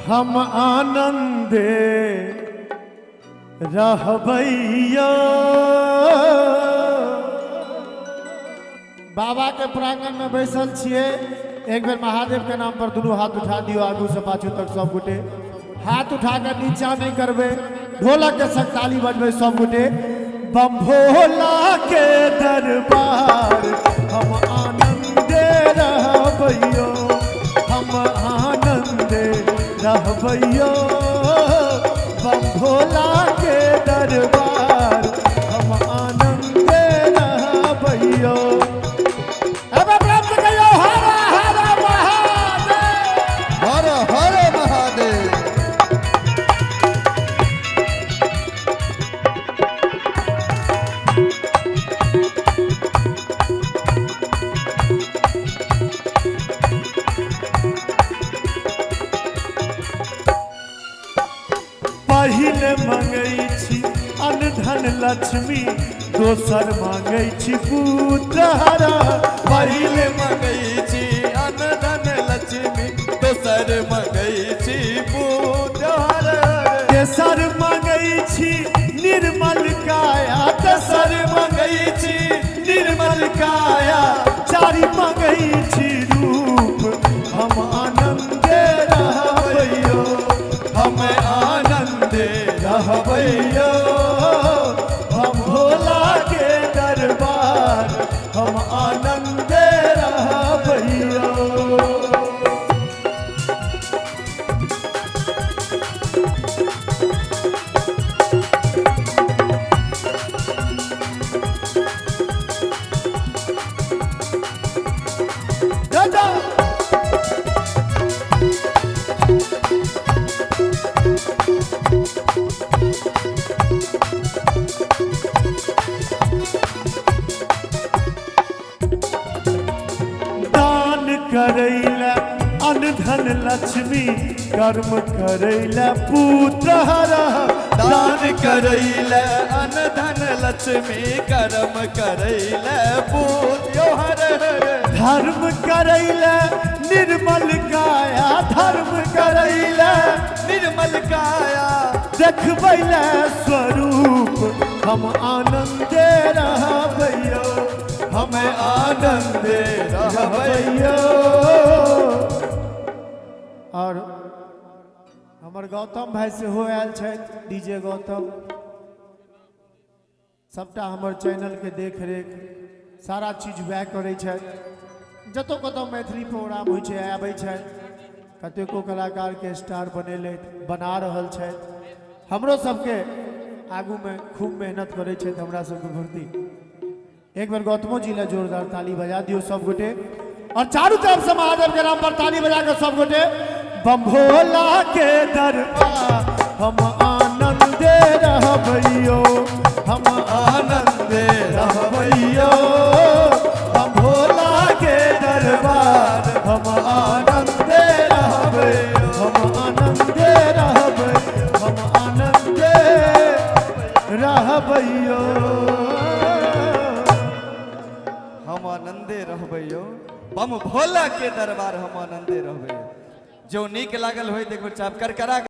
हम आनंदे रहबैया। बाबा के प्रांगण में बैसल छिए। एक बेर महादेव के नाम पर दोनों हाथ उठा दियो, आगू से पाछू तक सब गोटे हाथ उठाकर नीचा नहीं करबे, ढोलक के संग ताली बजबे सब गोटे। बम भोला के दरबार हम आनंदे रहबैयो, हम आनंदे रहबैयो। बम भोला के दरबार हम आनंदे रहबैयो। पहिले मंगै छी अन्न धन लक्ष्मी, दोसर मांगै छी पुत्रहरा। पहिले मंगै छी अन्न धन लक्ष्मी, दोसर मंगै छी पुत्रहरा। तेसर मंगै छी निर्मल काया, तेसर मंगै छी निर्मल काया। चारि मंगै छी रूप हम आनंदे रहबैयो, हम आनंदे रहबैयो। हम भोला के दरबार हम आनंदे रहबैयो। करैला अन्न धन लक्ष्मी, कर्म करैला पुत्रहरा। दान करैला अन्न धन लक्ष्मी, कर्म करैला पुत्रहरा। धर्म करैला निर्मल काया, धर्म करैला निर्मल काया। देखबैला स्वरूप हम आनंदे रहबैयो, हम आनंदे रहबैयो। और हमर गौतम भाई सेहो आयल छथि, डीजे गौतम। सबटा हमर चैनल के देख रेख सारा चीज वह करै छथि। जतौ कतौ मैथिली प्रोग्राम होइ छै आबै छथि, कतेको कलाकार के स्टार बनेलथि, बना रहल छथि। हमरो सबके आगू में खूब मेहनत करै छथि हमरा सबके भर्ती। एक बार गौतमो जी ला जोरदार ताली बजा दियो सब गोटे, और चारों तरफ से महादेव के नाम पर ताली बजा कर सब गोटे। बम भोला के दरबार हम आनंदे रहबैयो, हम आनंदे रहबैयो। बम भोला के दरबार हम आनंदे रहबैयो, हम आनंदे रहबैयो, हम आनंदे रहबैयो। हम आनंदे रहबैयो, बम भोला के दरबार हम आनंदे रहबैयो। जो नीक लागल होय देखो चाप कर करा।